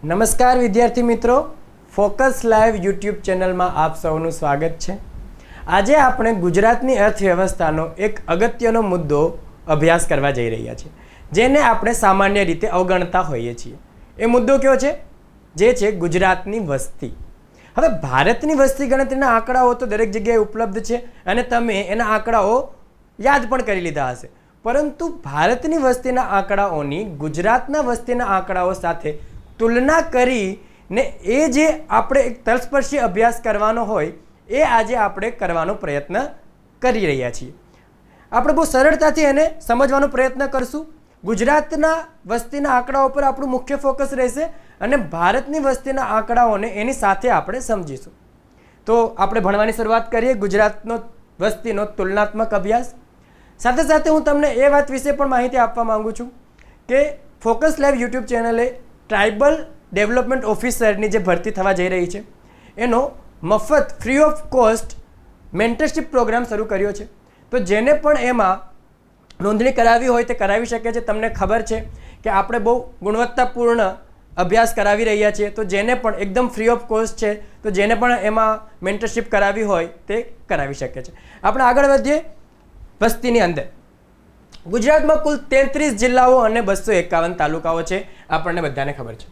નમસ્કાર વિદ્યાર્થી મિત્રો, ફોકસ લાઈવ યુટ્યુબ ચેનલમાં આપ સૌનું સ્વાગત છે। આજે આપણે ગુજરાતની અર્થવ્યવસ્થાનો એક અગત્યનો મુદ્દો અભ્યાસ કરવા જઈ રહ્યા છીએ, જેને આપણે સામાન્ય રીતે અવગણતા હોઈએ છીએ। એ મુદ્દો કયો છે? જે છે ગુજરાતની વસ્તી। હવે ભારતની વસ્તી ગણતરીના આંકડાઓ તો દરેક જગ્યાએ ઉપલબ્ધ છે અને તમે એના આંકડાઓ યાદ પણ કરી લીધા હશે, પરંતુ ભારતની વસ્તીના આંકડાઓની ગુજરાતના વસ્તીના આંકડાઓ સાથે તુલના કરીને એ જે આપણે એક તલસ્પર્શી અભ્યાસ કરવાનો હોય એ આજે આપણે કરવાનો પ્રયત્ન કરી રહ્યા છીએ। આપણે બહુ સરળતાથી એને સમજવાનો પ્રયત્ન કરશું। ગુજરાતના વસ્તીના આંકડાઓ પર આપણું મુખ્ય ફોકસ રહેશે અને ભારતની વસ્તીના આંકડાઓને એની સાથે આપણે સમજીશું। તો આપણે ભણવાની શરૂઆત કરીએ ગુજરાતનો વસ્તીનો તુલનાત્મક અભ્યાસ। સાથે સાથે હું તમને એ વાત વિશે પણ માહિતી આપવા માંગુ છું કે ફોકસ લાઈવ યુટ્યુબ ચેનલે ટ્રાઇબલ ડેવલપમેન્ટ ઓફિસરની જે ભરતી થવા જઈ રહી છે એનો મફત free of cost mentorship programme શરૂ કર્યો છે। તો જેને પણ એમાં નોંધણી કરાવી હોય તે કરાવી શકે છે। તમને ખબર છે કે આપણે બહુ ગુણવત્તાપૂર્ણ અભ્યાસ કરાવી રહ્યા છીએ, તો જેને પણ એકદમ ફ્રી ઓફ કોસ્ટ છે, તો જેને પણ એમાં મેન્ટરશિપ કરાવી હોય તે કરાવી શકે છે। આપણે આગળ વધીએ વસ્તીની અંદર। ગુજરાતમાં કુલ 33 જિલ્લાઓ અને 251 તાલુકાઓ છે, આપણને બધાને ખબર છે।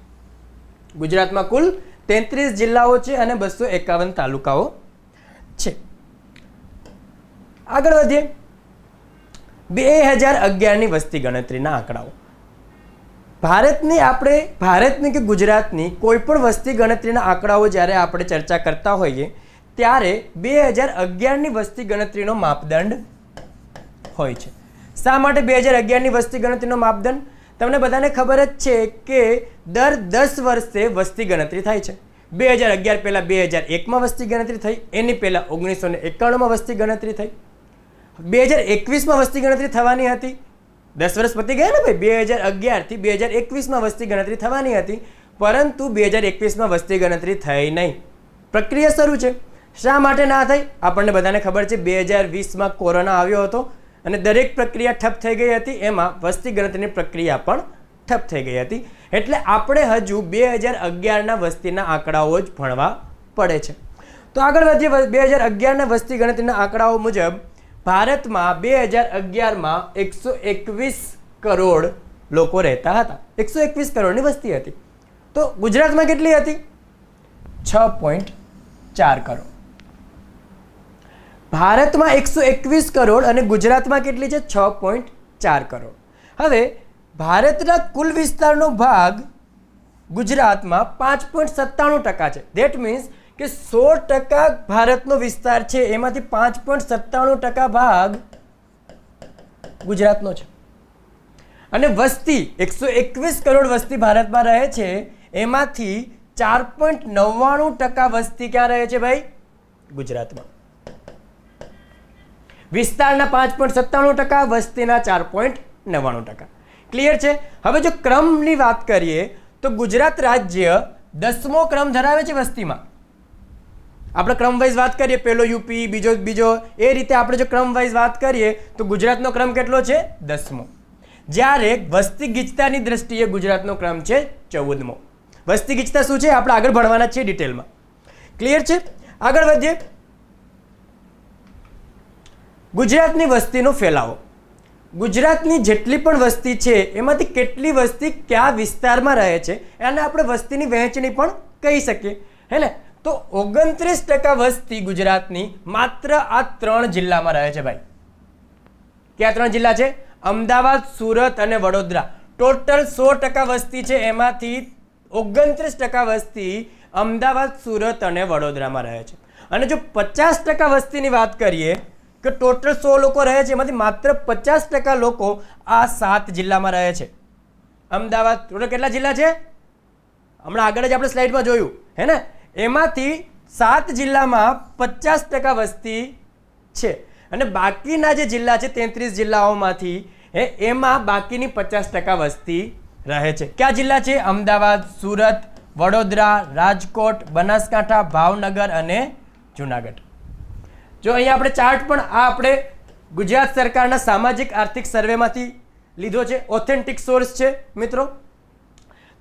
ગુજરાતમાં કુલ 33 જિલ્લાઓ છે અને 251 તાલુકાઓ છે। આગળ વધીએ 2011ની વસ્તી ગણતરીના આંકડાઓ। ભારતની કે ગુજરાતની કોઈ પણ વસ્તી ગણતરીના આંકડાઓ જ્યારે આપણે ચર્ચા કરતા હોઈએ ત્યારે 2011ની વસ્તી ગણતરીનો માપદંડ હોય છે। શા માટે 2011ની વસ્તી ગણતરીનો માપદંડ? તમને બધાને ખબર જ છે કે દર 10 વર્ષે વસ્તી ગણતરી થાય છે। 2011 પહેલાં 2001માં વસ્તી ગણતરી થઈ, એની પહેલાં 1991માં વસ્તી ગણતરી થઈ, 2021માં વસ્તી ગણતરી થવાની હતી। 10 વર્ષ પતી ગયા ને ભાઈ, 2011થી 2021માં વસ્તી ગણતરી થવાની હતી, પરંતુ 2021માં વસ્તી ગણતરી થઈ નહીં। પ્રક્રિયા શરૂ છે। શા માટે ના થઈ? આપણને બધાને ખબર છે 2020માં કોરોના આવ્યો હતો અને દરેક પ્રક્રિયા ઠપ થઈ ગઈ હતી, એમાં વસ્તી ગણતરીની પ્રક્રિયા પણ ઠપ થઈ ગઈ હતી। એટલે આપણે હજુ 2011ના વસ્તીના આંકડાઓ જ ભણવા પડે છે। તો આગળ વધીએ 2011ના વસ્તી ગણતરીના આંકડાઓ મુજબ ભારતમાં 2011માં 121 કરોડ લોકો રહેતા હતા। 121 કરોડની વસ્તી હતી। તો ગુજરાતમાં કેટલી હતી? 6.4 કરોડ। ભારતમાં 121 કરોડ અને ગુજરાતમાં કેટલી છે? 6.4 કરોડ। હવે ભારતના કુલ વિસ્તારનો ભાગ ગુજરાતમાં 5.97% છે। ધેટ મીન્સ કે 100% ભારતનો વિસ્તાર છે, એમાંથી 5.97% ભાગ ગુજરાતનો છે। અને વસ્તી 121 કરોડ વસ્તી ભારતમાં રહે છે, એમાંથી 4.99% વસ્તી ક્યાં રહે છે ભાઈ? ગુજરાતમાં। વિસ્તારના 5.97%, વસ્તીના 4.99%। ક્લિયર છે? હવે જો ક્રમની વાત કરીએ તો ગુજરાત રાજ્ય 10મો ક્રમ ધરાવે છે વસ્તીમાં। આપણે ક્રમ વાઇઝ વાત કરીએ, પહેલો યુપી, બીજો એ રીતે આપણે જો ક્રમ વાઇઝ વાત કરીએ તો ગુજરાતનો ક્રમ કેટલો છે? 10મો। જ્યારે વસ્તી ગીચતાની દ્રષ્ટિએ ગુજરાતનો ક્રમ છે 14મો। વસ્તી ગીચતા શું છે આપણે આગળ ભણવાના છીએ ડિટેલમાં। ક્લિયર છે? આગળ વધીએ। ગુજરાતની વસ્તીનો ફેલાવો। ગુજરાતની જેટલી પણ વસ્તી છે એમાંથી કેટલી વસ્તી કયા વિસ્તારમાં રહે છે એને આપણે વસ્તીની વહેંચણી પણ કહી શકીએ, હે ને? તો 29% વસ્તી ગુજરાતની માત્ર આ 3 જિલ્લામાં રહે છે ભાઈ। કયા 3 જિલ્લા છે? અમદાવાદ, સુરત અને વડોદરા। ટોટલ 100% વસ્તી છે, એમાંથી 29% વસ્તી અમદાવાદ, સુરત અને વડોદરામાં રહે છે। અને જો 50% વસ્તીની વાત કરીએ કે ટોટલ 100 લોકો રહે છે, એમાંથી માત્ર 50% લોકો આ 7 જિલ્લામાં રહે છે। અમદાવાદ ટોટલ કેટલા જિલ્લા છે? હમણાં આગળ જ આપણે સ્લાઇડમાં જોયું, હે ને? એમાંથી 7 જિલ્લામાં 50% વસ્તી છે અને બાકીના જે જિલ્લા છે 33 જિલ્લાઓમાંથી એમાં બાકીની 50% વસ્તી રહે છે। કયા જિલ્લા છે? અમદાવાદ, સુરત, વડોદરા, રાજકોટ, બનાસકાંઠા, ભાવનગર અને જુનાગઢ। જો અહીંયા આપણે ચાર્ટ પણ આ આપણે ગુજરાત સરકારના સામાજિક આર્થિક સર્વેમાંથી લીધો છે, ઓથેન્ટિક સોર્સ છે મિત્રો।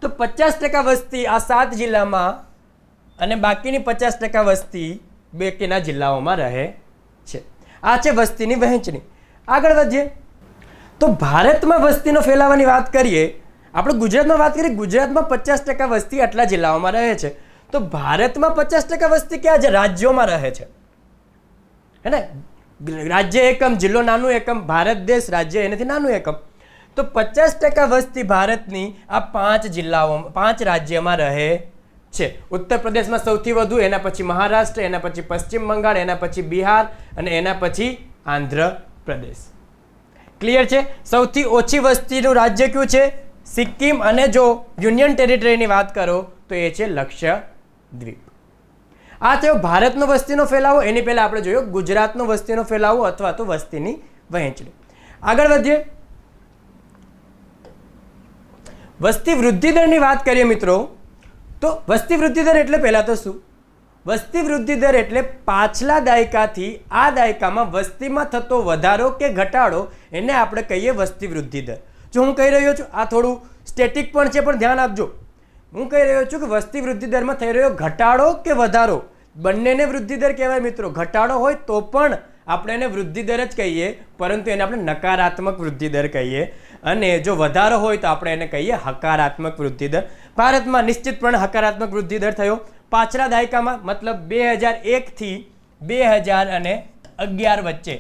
તો 50% વસ્તી આ 7 જિલ્લામાં અને બાકીની 50% વસ્તી બાકીના જિલ્લાઓમાં રહે છે. આ છે વસ્તીની વહેંચણી. આગળ વધીએ તો ભારતમાં વસ્તીનો ફેલાવાની વાત કરીએ. આપણે ગુજરાતમાં વાત કરીએ, ગુજરાતમાં 50% વસ્તી આટલા જિલ્લાઓમાં રહે છે. તો ભારતમાં 50% વસ્તી ક્યાં છે? રાજ્યોમાં રહે છે, હે ને? રાજ્ય એકમ, જિલ્લો નાનું એકમ, ભારત દેશ રાજ્ય એનાથી નાનું એકમ. તો 50% વસ્તી ભારતની આ 5 જિલ્લાઓમાં 5 રાજ્યમાં રહે છે. ઉત્તર પ્રદેશમાં સૌથી વધુ, એના પછી મહારાષ્ટ્ર, એના પછી પશ્ચિમ બંગાળ, એના પછી બિહાર અને એના પછી આંધ્રપ્રદેશ. ક્લિયર છે? સૌથી ઓછી વસ્તીનું રાજ્ય કયું છે? સિક્કિમ. અને જો યુનિયન ટેરિટરીની વાત કરો તો એ છે લક્ષદ્વીપ. આ થયો ભારતનો વસ્તીનો ફેલાવો. એની પહેલા આપણે જોયો ગુજરાતનો વસ્તીનો ફેલાવો અથવા તો વસ્તીની વહેંચણી. આગળ વધીએ. વસ્તી વૃદ્ધિ દરની વાત કરીએ મિત્રો, તો વસ્તી વૃદ્ધિ દર એટલે પહેલા તો શું? વસ્તી વૃદ્ધિ દર એટલે પાછલા દાયકાથી આ દાયકામાં વસ્તીમાં થતો વધારો કે ઘટાડો, એને આપણે કહીએ વસ્તી વૃદ્ધિ દર. જો હું કહી રહ્યો છું, આ થોડું સ્ટેટિક પણ છે, પણ ધ્યાન આપજો. હું કહી રહ્યો છું કે વસ્તી વૃદ્ધિ દરમાં થઈ રહ્યો ઘટાડો કે વધારો, બંનેને વૃદ્ધિ દર કહેવાય મિત્રો. ઘટાડો હોય તો પણ આપણે એને વૃદ્ધિ દર જ કહીએ, પરંતુ એને આપણે નકારાત્મક વૃદ્ધિ દર કહીએ. અને જો વધારો હોય તો આપણે એને કહીએ હકારાત્મક વૃદ્ધિ દર. ભારતમાં નિશ્ચિતપણે હકારાત્મક વૃદ્ધિ દર થયો પાછલા દાયકામાં, મતલબ 2001 થી 2011 વચ્ચે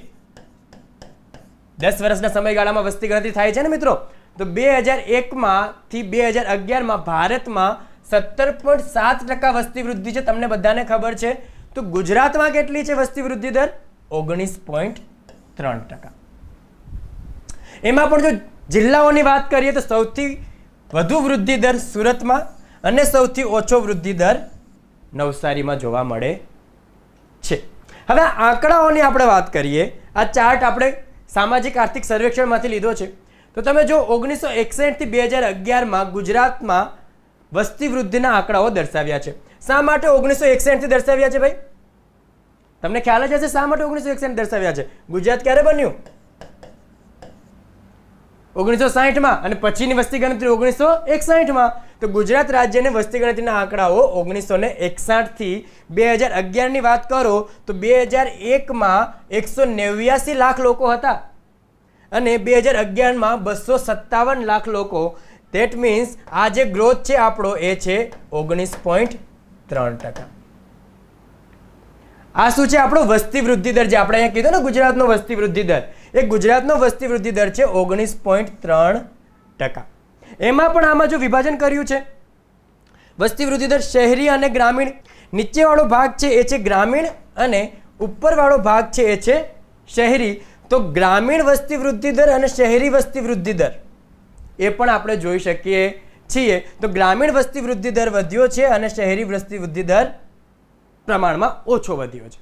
10 વર્ષના સમયગાળામાં વસ્તી ગણતરી થાય છે ને મિત્રો. તો 2001 થી 2011 ભારતમાં 17.7% વસ્તી વૃદ્ધિ છે. તમને બધાને ખબર છે. તો ગુજરાતમાં કેટલી છે વસ્તી વૃદ્ધિ દર? 19.3%. એમાં પણ જો જિલ્લાઓની વાત કરીએ તો સૌથી વધુ વૃદ્ધિ દર સુરતમાં અને સૌથી ઓછો વૃદ્ધિ દર નવસારીમાં જોવા મળે છે. હવે આંકડાઓની આપણે વાત કરીએ. આ ચાર્ટ આપણે સામાજિક આર્થિક સર્વેક્ષણમાંથી લીધો છે. તો તમે જો 1961 થી 2011 ગુજરાતમાં વસ્તી વૃદ્ધિના આંકડાઓ દર્શાવ્યા છે. શા માટે 1961 થી દર્શાવ્યા છે ભાઈ? તમને ખ્યાલ જ હશે શા માટે 1961 દર્શાવ્યા છે. ગુજરાત ક્યારે બન્યું? 1960 અને પછીની વસ્તી ગણતરી 1961. તો ગુજરાત રાજ્યને વસ્તી ગણતરીના આંકડાઓ 1961 થી 2011 ની વાત કરો તો 2001 189 લાખ લોકો હતા અને 2011 257 લાખ લોકો. ધેટ મીન્સ આ જે ગ્રોથ છે આપણો એ છે 19.3%. આ શું છે? આપણો વસ્તી વૃદ્ધિ દર. જે આપણે અહીંયા કીધો ને ગુજરાતનો વસ્તી વૃદ્ધિ દર, એ ગુજરાતનો વસ્તી વૃદ્ધિ દર છે 19.3%. એમાં પણ આમાં જો વિભાજન કર્યું છે વસ્તી વૃદ્ધિ દર શહેરી અને ગ્રામીણ. નીચેવાળો ભાગ છે એ છે ગ્રામીણ અને ઉપરવાળો ભાગ છે એ છે શહેરી. તો ગ્રામીણ વસ્તી વૃદ્ધિ દર અને શહેરી વસ્તી વૃદ્ધિ દર એ પણ આપણે જોઈ શકીએ છીએ. તો ગ્રામીણ વસ્તી વૃદ્ધિ દર વધ્યો છે અને શહેરી વસ્તી વૃદ્ધિ દર પ્રમાણમાં ઓછો વધ્યો છે.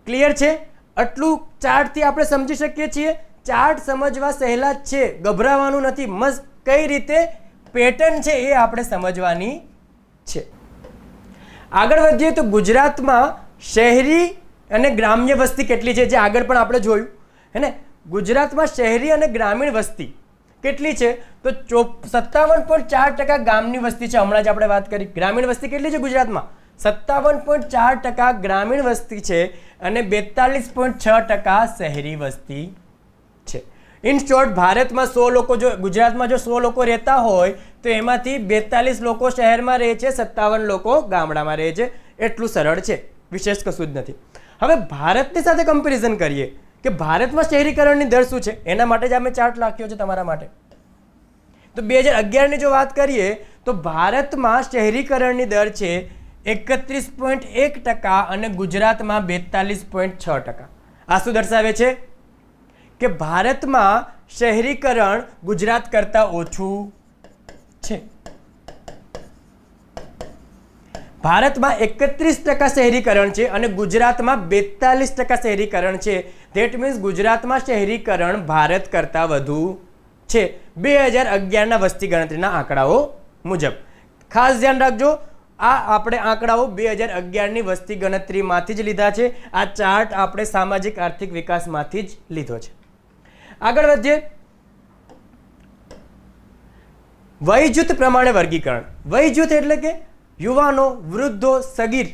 ક્લિયર છે? આટલું ચાર્ટથી આપણે સમજી શકીએ છીએ. ચાર્ટ સમજવા સહેલા જ છે, ગભરાવાનું નથી. મસ્ત કઈ રીતે પેટર્ન છે એ આપણે સમજવાની છે. આગળ વધીએ તો ગુજરાતમાં શહેરી અને ગ્રામ્ય વસ્તી કેટલી છે, જે આગળ પણ આપણે જોયું હે ને. ગુજરાતમાં શહેરી અને ગ્રામીણ વસ્તી કેટલી છે? તો 57.4% ગામની વસ્તી છે. હમણાં જ આપણે વાત કરી. ગ્રામીણ વસ્તી કેટલી છે ગુજરાતમાં? 57.4% ગ્રામીણ વસ્તી છે અને 42.6% શહેરી વસ્તી છે. ઇન શોર્ટ, ભારતમાં 100 લોકો, જો ગુજરાતમાં જો 100 લોકો રહેતા હોય તો એમાંથી 42 લોકો શહેરમાં રહે છે, 57 લોકો ગામડામાં રહે છે. એટલું સરળ છે, વિશેષ કશું જ નથી. હવે ભારતની સાથે કમ્પેરિઝન કરીએ કે ભારતમાં શહેરીકરણની દર શું છે. એના માટે જ અમે ચાર્ટ લખ્યો છે તમારા માટે. તો 2011ની જો વાત કરીએ તો ભારતમાં શહેરીકરણની દર છે 31.1% અને ગુજરાતમાં 42.6%. આ શું દર્શાવે છે? કે ભારતમાં શહેરીકરણ ગુજરાત કરતાં ઓછું છે. ભારતમાં 31% શહેરીકરણ છે અને ગુજરાતમાં 42% શહેરીકરણ છે. ધેટ મીન્સ ગુજરાતમાં શહેરીકરણ ભારત કરતાં વધુ છે 2011ના વસ્તી ગણતરીના આંકડાઓ મુજબ. ખાસ ધ્યાન રાખજો, આ આપણે આંકડાઓ 2011ની વસ્તી ગણતરીમાંથી જ લીધા છે. આ ચાર્ટ આપણે સામાજિક આર્થિક વિકાસમાંથી જ લીધો છે. આગળ વધીએ. વય જૂથ પ્રમાણે વર્ગીકરણ. વય જૂથ એટલે કે યુવાનો, વૃદ્ધો, સગીર,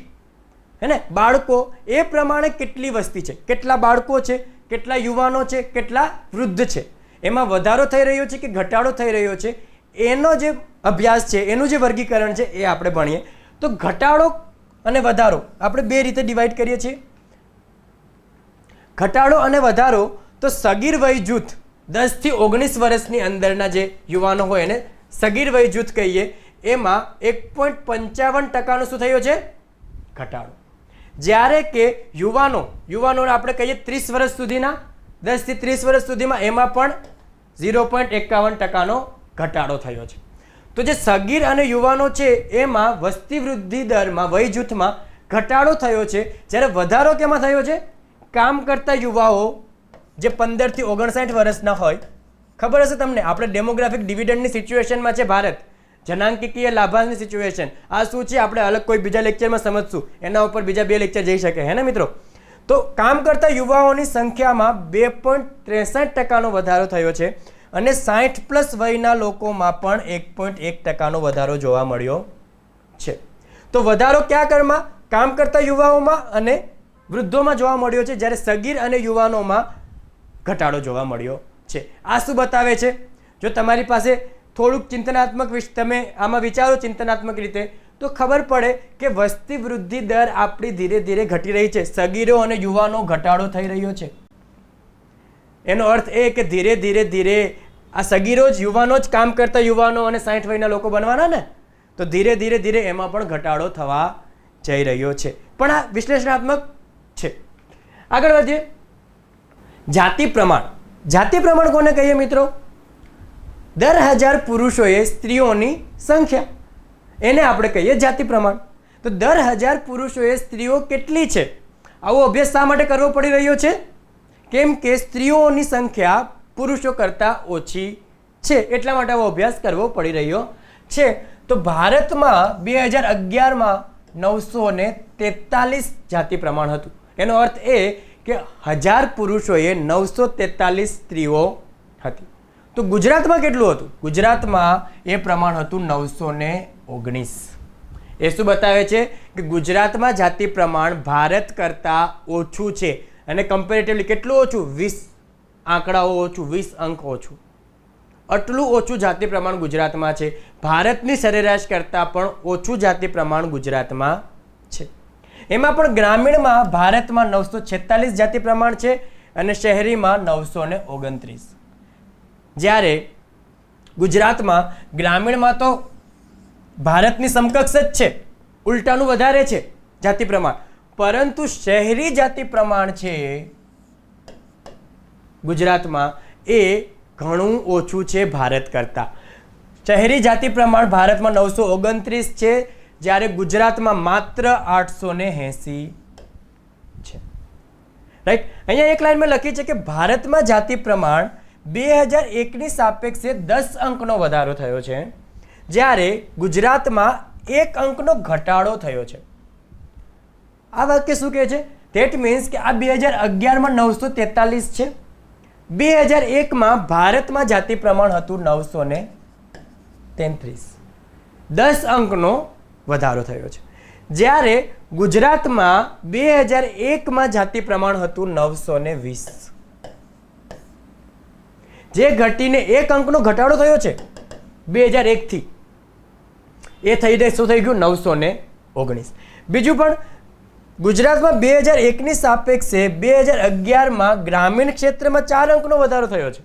હે ને, બાળકો, એ પ્રમાણે કેટલી વસ્તી છે, કેટલા બાળકો છે, કેટલા યુવાનો છે, કેટલા વૃદ્ધ છે, એમાં વધારો થઈ રહ્યો છે કે ઘટાડો થઈ રહ્યો છે, એનો જે અભ્યાસ છે, એનું જે વર્ગીકરણ છે એ આપણે ભણીએ. તો ઘટાડો અને વધારો આપણે બે રીતે ડિવાઈડ કરીએ છીએ. ઘટાડો અને વધારો, તો સગીર વય જૂથ 10 થી 19 વર્ષની અંદરના જે યુવાનો હોય એને સગીર વય જૂથ કહીએ. એમાં 1.55% શું થયો છે? ઘટાડો. જ્યારે કે યુવાનોને આપણે કહીએ 30 વર્ષ સુધીના, 10 થી 30 વર્ષ સુધીમાં, એમાં પણ 0.51% ઘટાડો થયો છે. તો જે સગીર અને યુવાનો છે એમાં વસ્તી વૃદ્ધિ દરમાં, વય જૂથમાં ઘટાડો થયો છે. જ્યારે વધારો કેમાં થયો છે? કામ કરતા યુવાઓ જે 15 થી 59 વર્ષના હોય. ખબર હશે તમને, આપણે ડેમોગ્રાફિક ડિવિડન્ડની સિચ્યુએશનમાં છે ભારત, જનાંકીય લાભાંશની સિચ્યુએશન. આ શું છે આપણે અલગ કોઈ બીજા લેક્ચરમાં સમજશું, એના ઉપર બીજા 2 લેક્ચર જઈ શકે, હે ને મિત્રો. તો કામ કરતા યુવાઓની સંખ્યામાં 2.63% વધારો થયો છે અને 60+ વયના લોકોમાં પણ 1.1% વધારો જોવા મળ્યો છે. તો વધારો ક્યાં કરમાં? કામ કરતા યુવાઓમાં અને વૃદ્ધોમાં જોવા મળ્યો છે, જ્યારે સગીર અને યુવાનોમાં ઘટાડો જોવા મળ્યો છે. આ શું બતાવે છે? જો તમારી પાસે થોડુંક ચિંતનાત્મક તમે આમાં વિચારો ચિંતનાત્મક રીતે, તો ખબર પડે કે વસ્તી વૃદ્ધિ દર આપણી ધીરે ધીરે ઘટી રહી છે. સગીરો અને યુવાનો ઘટાડો થઈ રહ્યો છે. એનો અર્થ એ કે ધીરે ધીરે આ સગીરો જ, યુવાનો જ કામ કરતા યુવાનો અને 60 વયના લોકો બનવાના ને, તો ધીરે ધીરે એમાં પણ ઘટાડો થવા જઈ રહ્યો છે. પણ આ વિશ્લેષણાત્મક છે. આગળ વધીએ. જાતિ પ્રમાણ. જાતિ પ્રમાણ કોને કહીએ મિત્રો? દર 1000 પુરુષોએ સ્ત્રીઓની સંખ્યા, એને આપણે કહીએ જાતિ પ્રમાણ. તો દર 1000 પુરુષોએ સ્ત્રીઓ કેટલી છે, આવો અભ્યાસ શા માટે કરવો પડી રહ્યો છે? કેમ કે સ્ત્રીઓની સંખ્યા પુરુષો કરતાં ઓછી છે, એટલા માટે આવો અભ્યાસ કરવો પડી રહ્યો છે. તો ભારતમાં 2011માં 943 જાતિ પ્રમાણ હતું. એનો અર્થ એ કે 1000 પુરુષોએ 943 સ્ત્રીઓ હતી. તો ગુજરાતમાં કેટલું હતું? ગુજરાતમાં એ પ્રમાણ હતું 919. એ શું બતાવે છે? કે ગુજરાતમાં જાતિ પ્રમાણ ભારત કરતાં ઓછું છે. અને કમ્પેરેટિવલી કેટલું ઓછું? 20 આંકડાઓ ઓછું, 20 અંક ઓછું. આટલું ઓછું જાતિ પ્રમાણ ગુજરાતમાં છે. ભારતની સરેરાશ કરતાં પણ ઓછું જાતિ પ્રમાણ ગુજરાતમાં છે. એમાં પણ ગ્રામીણમાં ભારતમાં 946 જાતિ પ્રમાણ છે અને શહેરીમાં 929. જ્યારે ગુજરાતમાં ગ્રામીણમાં તો ભારતની સમકક્ષ જ છે, ઉલટાનું વધારે છે જાતિ પ્રમાણ, પરંતુ શહેરી જાતિ પ્રમાણ છે ગુજરાતમાં એ ઘણું ઓછું છે ભારત કરતાં. શહેરી જાતિ પ્રમાણ ભારતમાં 929 છે, જ્યારે ગુજરાતમાં માત્ર 880 છે. રાઈટ. અહીંયા એક લાઈનમાં લખી છે કે ભારતમાં જાતિ પ્રમાણ 2001ની સાપેક્ષે 10 અંકનો વધારો થયો છે, જ્યારે ગુજરાતમાં 1 અંકનો ઘટાડો થયો છે. આ વાક્ય શું કહે છે? ધેટ મીન્સ કે આ 2011માં 943 છે, 2001માં ભારતમાં જાતિ પ્રમાણ હતું 933. 10 અંકનો વધારો થયો છે. જ્યારે ગુજરાતમાં 2001માં જાતિ પ્રમાણ હતું 920, જે ઘટીને 1 અંકનો ઘટાડો થયો છે 2001 થી. એ થઈને શું થઈ ગયું? 919. બીજું પણ ગુજરાતમાં 2001ની સાપેક્ષે 2011માં ગ્રામીણ ક્ષેત્રમાં 4 અંકનો વધારો થયો છે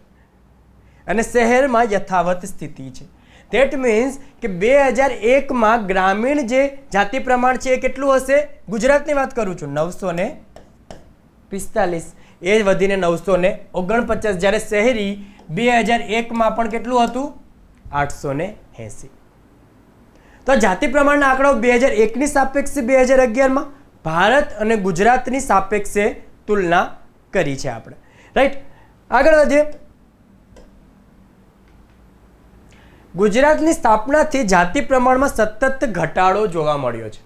અને શહેરમાં યથાવત સ્થિતિ છે. ધેટ મીન્સ કે 2001માં ગ્રામીણ જે જાતિ પ્રમાણ છે એ કેટલું હશે? ગુજરાતની વાત કરું છું, 945. એ વધીને 949. જ્યારે શહેરી 2001માં પણ કેટલું હતું? 880. તો જાતિ પ્રમાણના આંકડાઓ 2001ની સાપેક્ષે 2011માં ભારત અને ગુજરાતની સાપેક્ષે તુલના કરી છે આપણે. રાઈટ. આગળ વધીએ. ગુજરાતની સ્થાપનાથી જાતિ પ્રમાણમાં સતત ઘટાડો જોવા મળ્યો છે.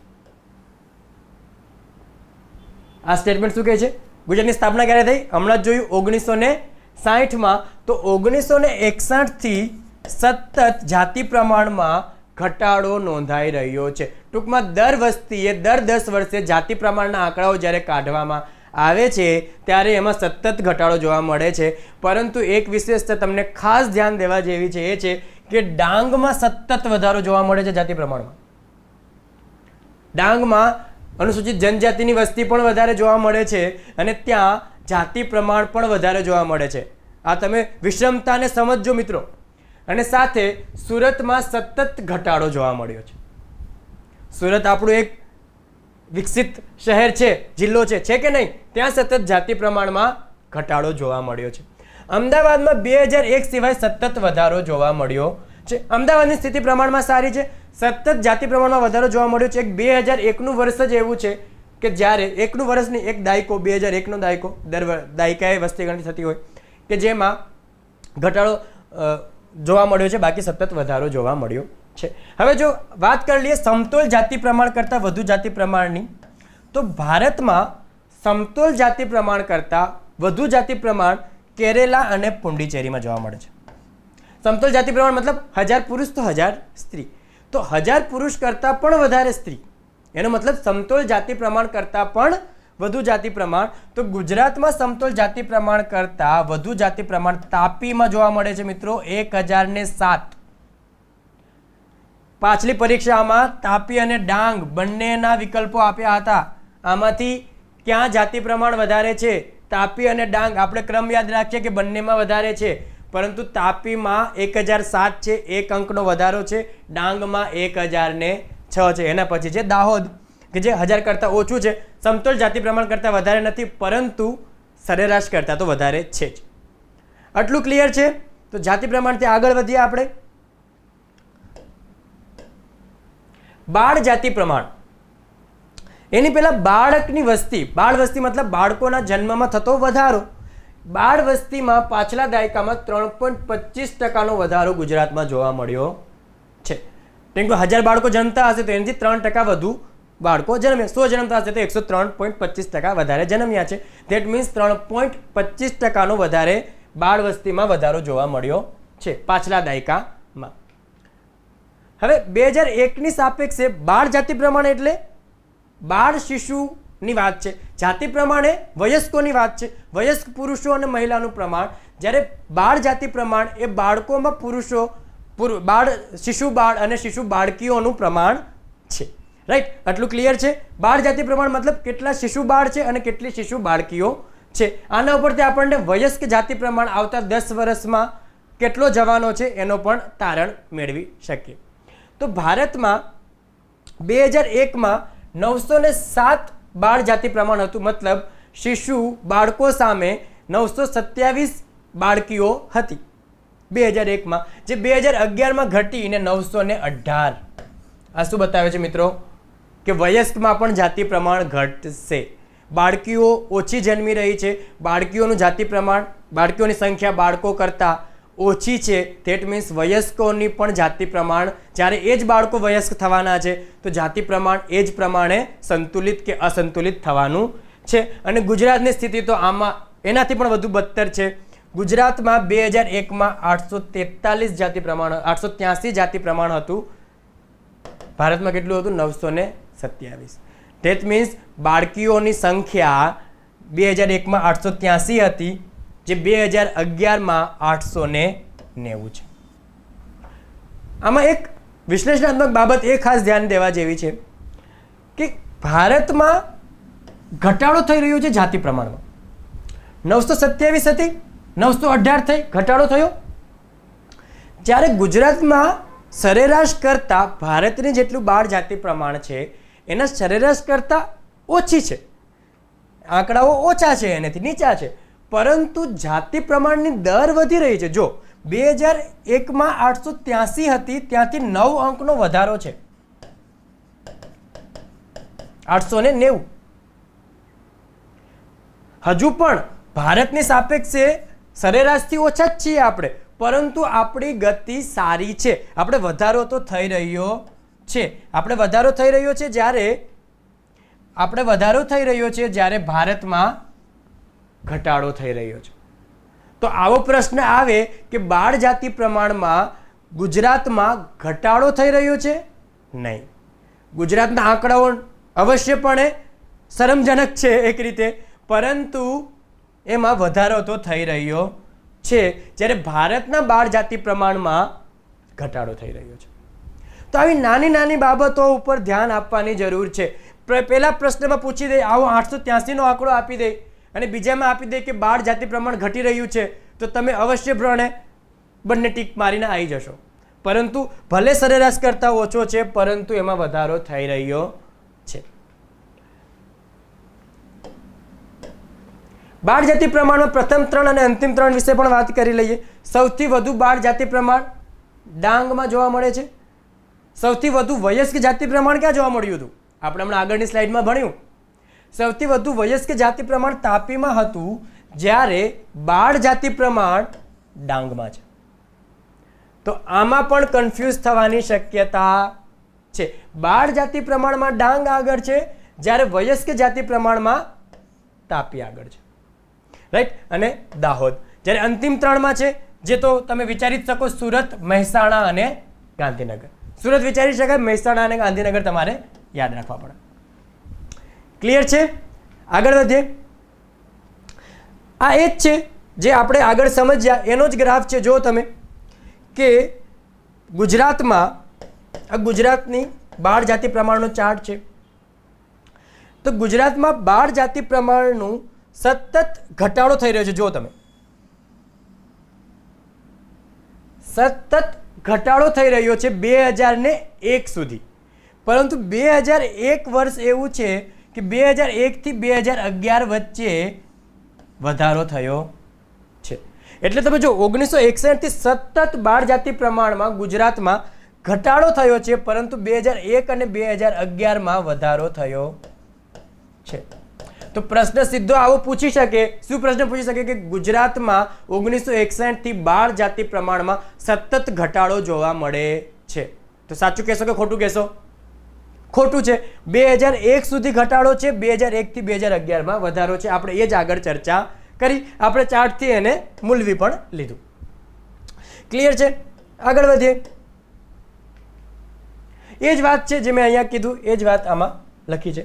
આ સ્ટેટમેન્ટ શું કહે છે? ગુજરાતની સ્થાપના ક્યારે થઈ? હમણાં જ જોયું 1960માં. તો 1961 થી સતત જાતિ પ્રમાણમાં ઘટાડો નોંધાઈ રહ્યો છે. ટૂંકમાં દર વસ્તીએ દર 10 વર્ષે જાતિ પ્રમાણના આંકડાઓ જ્યારે કાઢવામાં આવે છે ત્યારે એમાં સતત ઘટાડો જોવા મળે છે. પરંતુ એક વિશેષતા તમને ખાસ ધ્યાન દેવા જેવી છે એ છે કે ડાંગમાં સતત વધારો જોવા મળે છે જાતિ પ્રમાણમાં. ડાંગમાં અનુસૂચિત જનજાતિની વસ્તી પણ વધારે જોવા મળે છે અને ત્યાં જાતિ પ્રમાણ પણ વધારે જોવા મળે છે. આ તમે વિષમતાને સમજજો મિત્રો. અને સાથે સુરતમાં સતત ઘટાડો જોવા મળ્યો છે. સુરત આપણું એક વિકસિત શહેર છે, જિલ્લો છે કે નહીં? ત્યાં સતત જાતિ પ્રમાણમાં ઘટાડો જોવા મળ્યો છે. અમદાવાદમાં 2001 સિવાય સતત વધારો જોવા મળ્યો છે. અમદાવાદની સ્થિતિ પ્રમાણમાં સારી છે, સતત જાતિ પ્રમાણમાં વધારો જોવા મળ્યો છે. એક 2001નું વર્ષ જ એવું છે કે જ્યારે એકનું વર્ષની એક દાયકો 2001નો દાયકો દર દાયકાએ વસ્તી ગણતરી થતી હોય કે જેમાં ઘટાડો જોવા મળ્યો છે, બાકી સતત વધારો જોવા મળ્યો છે. હવે જો વાત કરી લઈએ સમતોલ જાતિ પ્રમાણ કરતાં વધુ જાતિ પ્રમાણની, તો ભારતમાં સમતોલ જાતિ પ્રમાણ કરતાં વધુ જાતિ પ્રમાણ કેરેલા અને પુડુચેરીમાં જોવા મળે છે. સમતોલ જાતિ પ્રમાણ મતલબ 1000 પુરુષ તો 1000 સ્ત્રી, તો 1000 પુરુષ કરતાં પણ વધારે સ્ત્રી, એનો મતલબ સમતોલ જાતિ પ્રમાણ કરતાં પણ વધુ જાતિ પ્રમાણ. તો ગુજરાતમાં સમતોલ જાતિ પ્રમાણ કરતાં વધુ જાતિ પ્રમાણ તાપીમાં જોવા મળે છે મિત્રો, 1007. પાછલી પરીક્ષામાં તાપી અને ડાંગ બંનેના વિકલ્પો આપ્યા હતા. આમાંથી ક્યાં જાતિ પ્રમાણ વધારે છે? તાપી અને ડાંગ. આપણે ક્રમ યાદ રાખીએ કે બંનેમાં વધારે છે, પરંતુ તાપીમાં 1007 છે, 1 અંકનો વધારો છે. ડાંગમાં 1006 છે. એના પછી છે દાહોદ કે જે 1000 કરતાં ઓછું છે, સમતોલ જાતિ પ્રમાણ કરતાં વધારે નથી, પરંતુ સરેરાશ કરતાં તો વધારે છે જ. આટલું ક્લિયર છે? તો જાતિ પ્રમાણથી આગળ વધીએ આપણે. બાળ જાતિ પ્રમાણ. એની પહેલા બાળકની વસ્તી, બાળ વસ્તી મતલબ બાળકોના જન્મમાં થતો વધારો. બાળ વસ્તીમાં પાછલા દાયકામાં 3.25% વધારો ગુજરાતમાં જોવા મળ્યો છે. કેમ કે 1000 બાળકો જન્મતા હશે તો એનાથી 3% વધુ બાળકો જન્મે. 100 જન્મતા હશે તો 103.25% વધારે જન્મ્યા છે. ધેટ મીન્સ 3.25% વધારે બાળ વસ્તીમાં વધારો જોવા મળ્યો છે પાછલા દાયકામાં. હવે 2001ની સાપેક્ષે બાળ જાતિ પ્રમાણ એટલે બાળ શિશુની વાત છે, જાતિ પ્રમાણ એ વયસ્કોની વાત છે, વયસ્ક પુરુષો અને મહિલાનું પ્રમાણ. જ્યારે બાળ જાતિ પ્રમાણ એ બાળકોમાં પુરુષો, બાળ, શિશુ બાળ અને શિશુ બાળકીઓનું પ્રમાણ છે. રાઈટ? આટલું ક્લિયર છે? બાળ જાતિ પ્રમાણ મતલબ કેટલા શિશુ બાળ છે અને કેટલી શિશુ બાળકીઓ છે. આના ઉપરથી આપણને વયસ્ક જાતિ પ્રમાણ આવતા 10 વર્ષમાં કેટલો જવાનો છે એનો પણ તારણ મેળવી શકીએ. તો ભારતમાં 2001માં 907 બાળ જાતિ પ્રમાણ હતું, મતલબ શિશુ બાળકો સામે 927 બાળકીઓ હતી 2001માં, જે 2011માં ઘટીને 918. આ શું બતાવે છે મિત્રો? કે વયસ્કમાં પણ જાતિ પ્રમાણ ઘટશે. બાળકીઓ ઓછી જન્મી રહી છે, બાળકીઓનું જાતિ પ્રમાણ, બાળકીઓની સંખ્યા બાળકો કરતાં ઓછી છે. ધેટ મીન્સ વયસ્કોની પણ જાતિ પ્રમાણ, જ્યારે એ જ બાળકો વયસ્ક થવાના છે તો જાતિ પ્રમાણ એ જ પ્રમાણે સંતુલિત કે અસંતુલિત થવાનું છે. અને ગુજરાતની સ્થિતિ તો આમાં એનાથી પણ વધુ બદતર છે. ગુજરાતમાં 2001માં 843 જાતિ પ્રમાણ, 883 જાતિ પ્રમાણ હતું. ભારતમાં કેટલું હતું? 927. ધેટ મીન્સ બાળકીઓની સંખ્યા 2001માં 883 હતી, જે 2011માં 890 છે. આમાં એક વિશ્લેષણાત્મક બાબત એ ખાસ ધ્યાન દેવા જેવી છે કે ભારતમાં ઘટાડો થઈ રહ્યો છે જાતિ પ્રમાણમાં. 927 હતી, 918 થઈ, ઘટાડો થયો. જ્યારે ગુજરાતમાં સરેરાશ કરતાં ભારતની જેટલું બાળ જાતિ પ્રમાણ છે એના સરેરાશ કરતાં ઓછી છે. આંકડાઓ ઓછા છે, એનાથી નીચા છે, પરંતુ જાતિ પ્રમાણની દર વધી રહી છે. જો 2001માં 883 હતી, ત્યાંથી 9 અંકનો વધારો છે, 890. હજુ પણ ભારતની સાપેક્ષે સરેરાશથી ઓછા જ છીએ આપણે, પરંતુ આપણી ગતિ સારી છે. આપણે વધારો તો થઈ રહ્યો છે. આપણે વધારો થઈ રહ્યો છે જ્યારે ભારતમાં ઘટાડો થઈ રહ્યો છે. તો આવો પ્રશ્ન આવે કે બાળ જાતિ પ્રમાણમાં ગુજરાતમાં ઘટાડો થઈ રહ્યો છે? નહીં. ગુજરાતના આંકડાઓ અવશ્યપણે શરમજનક છે એક રીતે, પરંતુ એમાં વધારો તો થઈ રહ્યો છે, જ્યારે ભારતના બાળ જાતિ પ્રમાણમાં ઘટાડો થઈ રહ્યો છે. તો આવી નાની નાની બાબતો ઉપર ધ્યાન આપવાની જરૂર છે. પહેલા પ્રશ્નમાં પૂછી દે, આવો 883 નો આંકડો આપી દે અને બીજામાં આપી દે કે બાળ જાતિ પ્રમાણ ઘટી રહ્યું છે, તો તમે અવશ્યપણે બંને ટીક મારીને આવી જશો. પરંતુ ભલે સરેરાશ કરતા ઓછો છે, પરંતુ એમાં વધારો થઈ રહ્યો છે. બાળ જાતિ પ્રમાણમાં પ્રથમ 3 અને અંતિમ 3 વિશે પણ વાત કરી લઈએ. સૌથી વધુ બાળ જાતિ પ્રમાણ ડાંગમાં જોવા મળે છે. સૌથી વધુ વયસ્ક જાતિ પ્રમાણ ક્યાં જોવા મળ્યું હતું? આપણે હમણાં આગળની સ્લાઇડમાં ભણ્યું. સૌથી વધુ વયસ્ક જાતિ પ્રમાણ તાપીમાં હતું, જ્યારે બાળ જાતિ પ્રમાણ ડાંગમાં છે. તો આમાં પણ કન્ફ્યુઝ થવાની શક્યતા છે. બાળ જાતિ પ્રમાણમાં ડાંગ આગળ છે, જ્યારે વયસ્ક જાતિ પ્રમાણમાં તાપી આગળ છે. રાઈટ. અને દાહોદ જ્યારે અંતિમ 3માં છે, જે તો તમે વિચારી જ શકો, સુરત, મહેસાણા અને ગાંધીનગર. સુરત વિચારી શકાય, મહેસાણા અને ગાંધીનગર તમારે યાદ રાખવા પડે. ક્લિયર છે? આગળ વધીએ. આ એ જ છે જે આપણે આગળ સમજ્યા, એનો જ ગ્રાફ છે. જો તમે કે ગુજરાતમાં, આ ગુજરાતની બાળ જાતિ પ્રમાણનો ચાર્ટ છે. તો ગુજરાતમાં બાળ જાતિ પ્રમાણનું સતત ઘટાડો થઈ રહ્યો છે. જો તમે સતત ઘટાડો થઈ રહ્યો છે 2001 સુધી, પરંતુ 2001 વર્ષ એવું છે કે 2001 થી 2011 વચ્ચે વધારો થયો છે. એટલે તમે જો 1961 થી સતત બાળ જાતિ પ્રમાણમાં ગુજરાતમાં ઘટાડો થયો છે, પરંતુ 2001 અને 2011માં વધારો થયો છે. તો પ્રશ્ન સીધો આવો પૂછી શકે. શું પ્રશ્ન પૂછી શકે કે ગુજરાતમાં 1961 થી બાળ જાતિ પ્રમાણમાં સતત ઘટાડો જોવા મળે છે? તો સાચું કહેશો કે ખોટું કહેશો? ખોટું છે. 2001 સુધી ઘટાડો છે, 2001 થી 2011માં વધારો છે. આપણે એ જ આગળ ચર્ચા કરી, આપણે ચાર્ટથી એને મૂલવી પણ લીધું. ક્લિયર છે? આગળ વધીએ. એ જ વાત છે જે મેં અહીંયા કીધું, એ જ વાત આમાં લખી છે.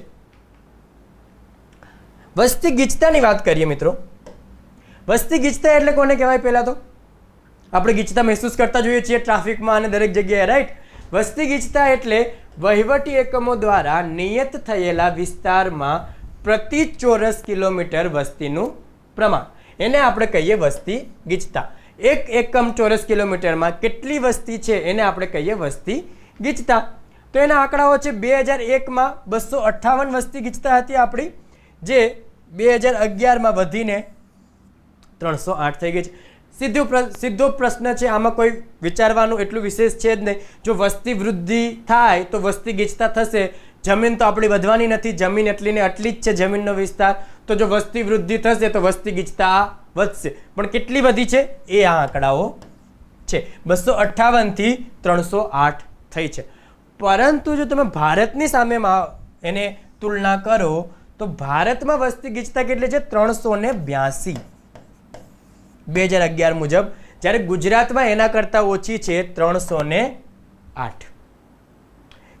વસ્તી ગીચતાની વાત કરીએ મિત્રો. વસ્તી ગીચતા એટલે કોને કહેવાય? પહેલા તો આપણે ગીચતા મહેસૂસ કરતા જોઈએ છીએ ટ્રાફિકમાં અને દરેક જગ્યાએ, રાઈટ. વસ્તી ગીચતા એટલે વહીવટી એકમો દ્વારા નિયત થયેલા વિસ્તારમાં પ્રતિ ચોરસ કિલોમીટર વસ્તીનું પ્રમાણ, એને આપણે કહીએ વસ્તી ગીચતા. એક એકમ ચોરસ કિલોમીટરમાં કેટલી વસ્તી છે એને આપણે કહીએ વસ્તી ગીચતા. તો એના આંકડાઓ છે. 2001માં 258 વસ્તી ગીચતા હતી આપણી, જે 2011માં વધીને 308 થઈ ગઈ છે. સીધો પ્રશ્ન છે, આમાં કોઈ વિચારવાનું એટલું વિશેષ છે જ નહીં. જો વસ્તી વૃદ્ધિ થાય તો વસ્તી ગીચતા થશે. જમીન તો આપણી વધવાની નથી, જમીન એટલી ને આટલી જ છે જમીનનો વિસ્તાર. તો જો વસ્તી વૃદ્ધિ થશે તો વસ્તી ગીચતા વધશે. પણ કેટલી વધી છે એ આ આંકડાઓ છે. 258 થી 308 થઈ છે. પરંતુ જો તમે ભારતની સામે એને તુલના કરો તો ભારતમાં વસ્તી ગીચતા કેટલી છે? 382 2011 મુજબ, જ્યારે ગુજરાતમાં એના કરતા ઓછી છે 308.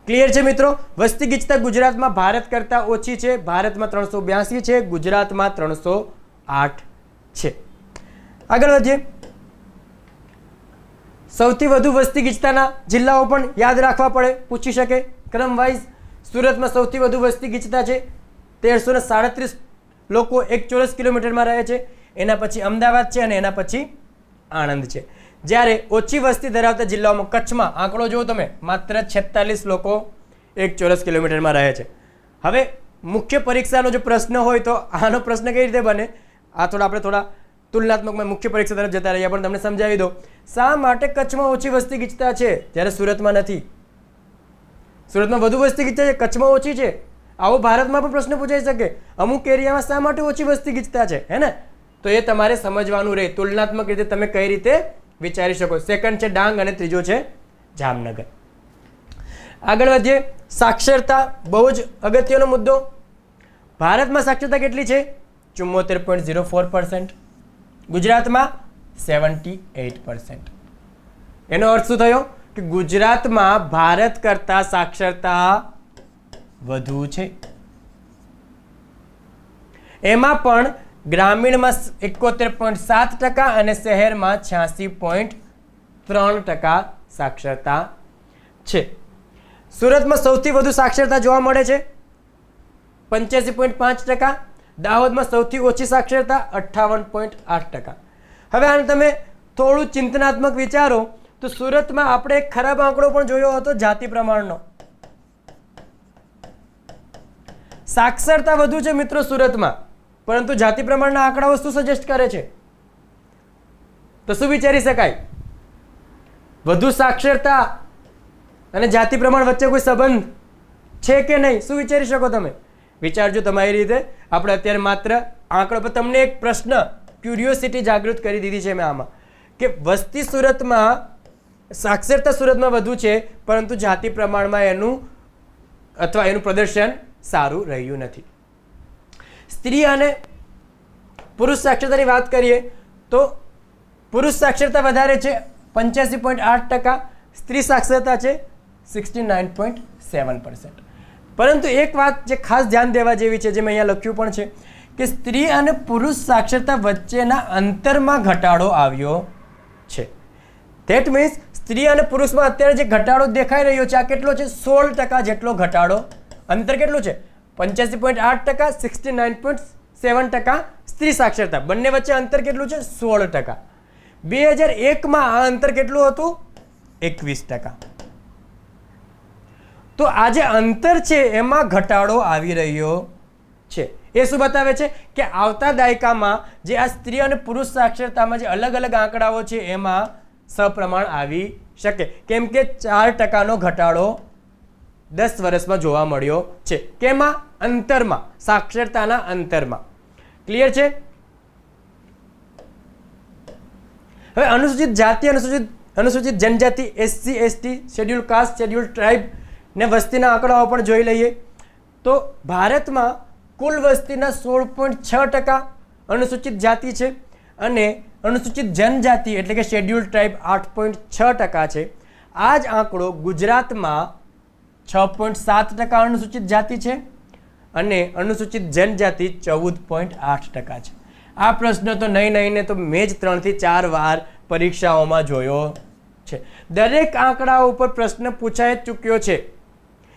ક્લિયર છે મિત્રો? વસ્તી ગીચતા ગુજરાતમાં ભારત કરતા ઓછી છે. ભારતમાં 382 છે, ગુજરાતમાં 308 છે. આગળ વધીએ. સૌથી વધુ વસ્તી ગીચતાના જિલ્લાઓ પણ યાદ રાખવા પડે, પૂછી શકે ક્રમ વાઇઝ. સુરતમાં સૌથી વધુ વસ્તી ગીચતા છે, 1337 લોકો 1 ચોરસ કિલોમીટરમાં રહે છે. એના પછી અમદાવાદ છે અને એના પછી આણંદ છે. જ્યારે ઓછી વસ્તી ધરાવતા જિલ્લાઓમાં કચ્છમાં આંકડો જો તમે, માત્ર 46 લોકો 1 ચોરસ કિલોમીટરમાં રહે છે. હવે મુખ્ય પરીક્ષાનો જો પ્રશ્ન હોય તો આનો પ્રશ્ન કઈ રીતે બને? આ આપણે થોડા તુલનાત્મકમાં મુખ્ય પરીક્ષા તરફ જતા રહ્યા, પણ તમને સમજાવી દો. શા માટે કચ્છમાં ઓછી વસ્તી ગીચતા છે જ્યારે સુરતમાં નથી? સુરતમાં વધુ વસ્તી ગીચતા છે, કચ્છમાં ઓછી છે. આવો ભારતમાં પણ પ્રશ્ન પૂછાઈ શકે, અમુક એરિયામાં શા માટે ઓછી વસ્તી ગીચતા છે, હે ને? તો એ તમારે સમજવાનું રહે. તુલનાત્મક રીતે તમે કઈ રીતે વિચારી શકો. સેકન્ડ છે ડાંગ અને ત્રીજો છે જામનગર. આગળ વધીએ. સાક્ષરતા બહુ જ અગત્યનો મુદ્દો. ભારતમાં સાક્ષરતા કેટલી છે? 74.04%. ગુજરાતમાં 78%. એનો અર્થ શું થયો કે ગુજરાતમાં ભારત કરતા સાક્ષરતા વધુ છે. એમાં પણ ગ્રામીણમાં 71.7% અને શહેરમાં 86.3% સાક્ષરતા છે. સુરતમાં સૌથી વધુ સાક્ષરતા જોવા મળે છે 85.5%. દાહોદમાં સૌથી ઓછી સાક્ષરતા 58.8%. હવે આને તમે થોડું ચિંતનાત્મક વિચારો તો સુરતમાં આપણે એક ખરાબ આંકડો પણ જોયો હતો જાતિ પ્રમાણનો. સાક્ષરતા વધુ છે મિત્રો સુરતમાં, પરંતુ જાતિ પ્રમાણના આંકડાઓ શું સજેસ્ટ કરે છે? તો શું વિચારી શકાય? વધુ સાક્ષરતા અને જાતિ પ્રમાણ વચ્ચે કોઈ સંબંધ છે કે નહીં? શું વિચારી શકો તમે? વિચારજો તમારી રીતે. આપણે અત્યારે માત્ર આંકડો પર તમને એક પ્રશ્ન, ક્યુરિયોસિટી જાગૃત કરી દીધી છે મેં આમાં, કે વસ્તી સુરતમાં, સાક્ષરતા સુરતમાં વધુ છે, પરંતુ જાતિ પ્રમાણમાં એનું પ્રદર્શન સારું રહ્યું નથી. સ્ત્રી અને પુરુષ સાક્ષરતાની વાત કરીએ તો પુરુષ સાક્ષરતા વધારે છે 85.8%, સ્ત્રી સાક્ષરતા છે 69.7%. પરંતુ એક વાત જે ખાસ ધ્યાન દેવા જેવી છે, જે મેં અહીંયા લખ્યું પણ છે, કે સ્ત્રી અને પુરુષ સાક્ષરતા વચ્ચેના અંતરમાં ઘટાડો આવ્યો છે. ધેટ મીન્સ સ્ત્રી અને પુરુષમાં અત્યારે જે ઘટાડો દેખાઈ રહ્યો છે, આ કેટલો છે? 16% જેટલો ઘટાડો. અંતર કેટલું છે? 85.8%, 69.7% સ્ત્રી સાક્ષરતા. બંને વચ્ચે અંતર કેટલું છે? 16%. 2001માં આ અંતર કેટલું હતું? 21%. તો આ જે અંતર છે એમાં ઘટાડો આવી રહ્યો છે. એ શું બતાવે છે કે આવતા દાયકામાં જે આ સ્ત્રી અને પુરુષ સાક્ષરતામાં જે અલગ અલગ આંકડાઓ છે એમાં સપ્રમાણ આવી શકે, કેમ કે 4%નો ઘટાડો 10 વર્ષમાં જોવા મળ્યો છે. કેમાં? અંતરમાં, સાક્ષરતાના અંતરમાં. ક્લિયર છે? હવે અનુસૂચિત જાતિ, અનુસૂચિત જનજાતિ, SC ST, schedule caste, schedule tribe ને વસ્તીના આંકડાઓ પણ જોઈ લઈએ તો ભારતમાં કુલ વસ્તીના 16.6% અનુસૂચિત જાતિ છે અને અનુસૂચિત જનજાતિ એટલે કે શેડ્યુલ ટ્રાઇબ 8.6% છે. આ જ આંકડો ગુજરાતમાં 6.7% અનુસૂચિત જાતિ છે અને અનુસૂચિત જનજાતિ 14.8% છે. આ પ્રશ્ન તો નહીં ને તો મેં જ 3 થી 4 વાર પરીક્ષાઓમાં જોયો છે. દરેક આંકડાઓ ઉપર પ્રશ્ન પૂછાઈ ચૂક્યો છે.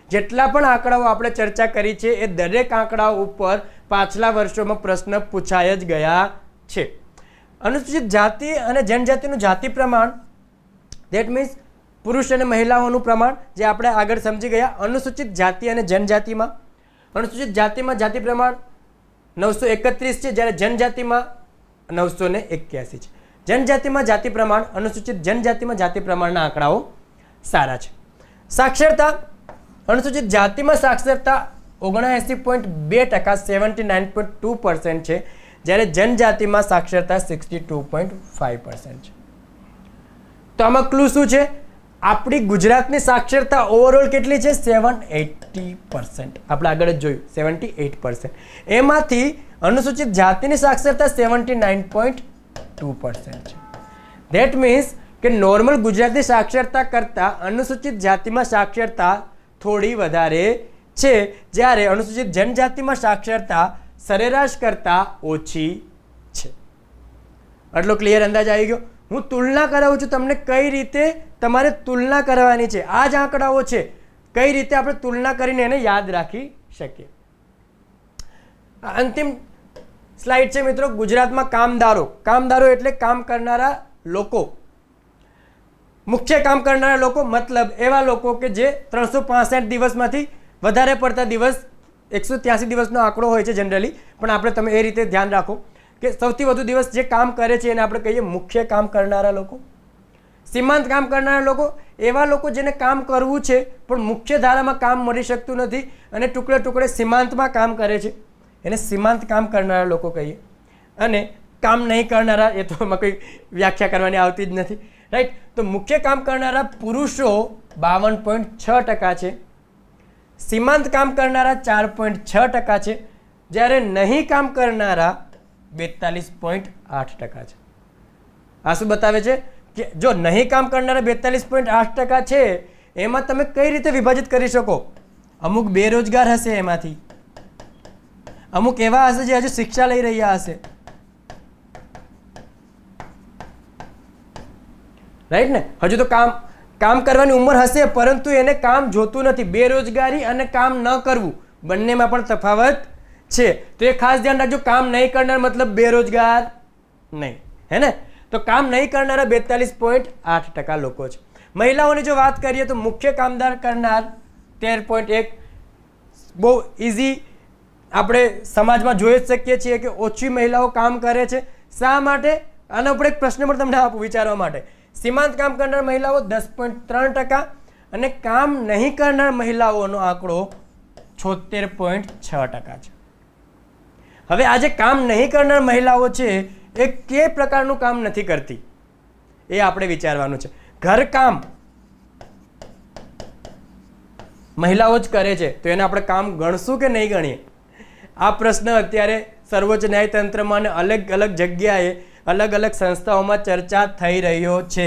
જેટલા પણ આંકડાઓ આપણે ચર્ચા કરી છે એ દરેક આંકડાઓ ઉપર પાછલા વર્ષોમાં પ્રશ્ન પૂછાઈ જ ગયા છે. અનુસૂચિત જાતિ અને જનજાતિનું જાતિ પ્રમાણ, ધેટ મીન્સ પુરુષ અને મહિલાઓનું પ્રમાણ, જે આપણે આગળ સમજી ગયા. અનુસૂચિત જાતિ અને જનજાતિમાં, અનુસૂચિત જાતિમાં જાતિ પ્રમાણ 931 છે, જ્યારે જનજાતિમાં 981 છે. જનજાતિમાં જાતિ પ્રમાણ, અનુસૂચિત જનજાતિમાં જાતિ પ્રમાણના આંકડાઓ સારા છે. સાક્ષરતા, અનુસૂચિત જાતિમાં સાક્ષરતા 79.2%, 79.2% છે, જ્યારે જનજાતિમાં સાક્ષરતા 62.5% છે. તો આમાં ક્લુ શું છે? આપણી ગુજરાતની સાક્ષરતા ઓવરઓલ કેટલી છે? 78%. આપણે આગળ જ જોયું 78%. એમાંથી અનુસૂચિત જાતિની સાક્ષરતા 79.2% છે. ધેટ મીન્સ કે નોર્મલ ગુજરાતની સાક્ષરતા કરતાં અનુસૂચિત જાતિમાં સાક્ષરતા થોડી વધારે છે, જ્યારે અનુસૂચિત જનજાતિમાં સાક્ષરતા સરેરાશ કરતાં ઓછી છે. આટલો ક્લિયર અંદાજ આવી ગયો? હું તુલના કરાવું છું તમને, કઈ રીતે તમારે તુલના કરવાની છે. આ જ આંકડાઓ છે, કઈ રીતે આપણે તુલના કરીને એને યાદ રાખી શકીએ. અંતિમ સ્લાઇડ છે મિત્રો. ગુજરાતમાં કામદારો એટલે કામ કરનારા લોકો. મુખ્ય કામ કરનારા લોકો મતલબ એવા લોકો કે જે 365 દિવસમાંથી વધારે પડતા દિવસ, 183 દિવસનો આંકડો હોય છે જનરલી, પણ આપણે તમે એ રીતે ધ્યાન રાખો કે સૌથી વધુ દિવસ જે કામ કરે છે એને આપણે કહીએ મુખ્ય કામ કરનારા લોકો. સીમાંત કામ કરનારા લોકો એવા લોકો જેને કામ કરવું છે પણ મુખ્ય ધારામાં કામ મળી શકતું નથી અને ટુકડે ટુકડે સીમાંતમાં કામ કરે છે, એને સીમાંત કામ કરનારા લોકો કહીએ. અને કામ નહીં કરનારા, એ તો એમાં કોઈ વ્યાખ્યા કરવાની આવતી જ નથી, રાઈટ. તો મુખ્ય કામ કરનારા પુરુષો 52.6% છે, સીમાંત કામ કરનારા 4.6% છે, જ્યારે નહીં કામ કરનારા 42.8% છે. આ શું બતાવે છે? કે જો નહીં કામ કરનારા 42.8% છે એમાં તમે કઈ રીતે વિભાજિત કરી શકો? અમુક બેરોજગાર હશે, એમાંથી અમુક એવા હશે જે હજુ શિક્ષા લઈ રહ્યા હશે, રાઈટ ને? હજુ તો કામ કરવાની ઉંમર હશે પરંતુ એને કામ જોતું નથી. બેરોજગારી અને કામ ન કરવું બંનેમાં પણ તફાવત છે. તો એ ખાસ ધ્યાન રાખજો. કામ નહીં કરનાર મતલબ બેરોજગાર નહીં, હે ને? તો કામ નહીં કરનારા 42.8% લોકો છે. મહિલાઓની જો વાત કરીએ તો મુખ્ય કામદાર કરનાર 13.1, બહુ ઇઝી આપણે સમાજમાં જોઈ જ શકીએ છીએ કે ઓછી મહિલાઓ કામ કરે છે. શા માટે? આના ઉપર એક પ્રશ્ન પણ તમને આપું વિચારવા માટે. સીમાંત કામ કરનાર મહિલાઓ 10.3% અને કામ નહીં કરનાર મહિલાઓનો આંકડો 76.6% છે. હવે આજે કામ નહીં કરનાર મહિલાઓ છે એ કે પ્રકારનું કામ નથી કરતી એ આપણે વિચારવાનું છે. ઘરકામ મહિલાઓ જ કરે છે તો એને આપણે કામ ગણશું કે નહીં ગણીએ? આ પ્રશ્ન અત્યારે સર્વોચ્ચ ન્યાયતંત્રમાં અને અલગ અલગ જગ્યાએ અલગ અલગ સંસ્થાઓમાં ચર્ચા થઈ રહ્યો છે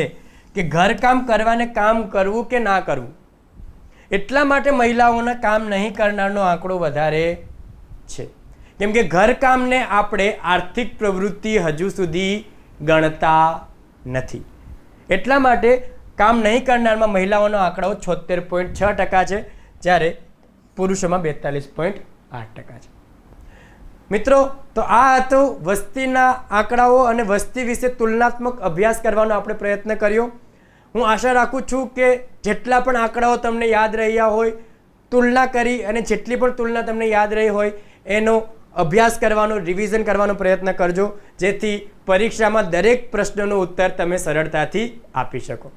કે ઘરકામ કરવાને કામ કરવું કે ના કરવું. એટલા માટે મહિલાઓના કામ નહીં કરનારનો આંકડો વધારે છે, કેમ કે ઘરકામને આપણે આર્થિક પ્રવૃત્તિ હજુ સુધી ગણતા નથી. એટલા માટે કામ નહીં કરનારમાં મહિલાઓનો આંકડો 76.6% છે, જ્યારે પુરુષોમાં 42.8% છે. મિત્રો, તો આ હતો વસ્તીના આંકડાઓ અને વસ્તી વિશે તુલનાત્મક અભ્યાસ કરવાનો આપણે પ્રયત્ન કર્યો. હું આશા રાખું છું કે જેટલા પણ આંકડાઓ તમને યાદ રહ્યા હોય, તુલના કરી અને જેટલી પણ તુલના તમને યાદ રહી હોય એનો અભ્યાસ કરવાનો, રિવિઝન કરવાનો પ્રયત્ન કરજો, જેથી પરીક્ષામાં દરેક પ્રશ્નનો ઉત્તર તમે સરળતાથી આપી શકો.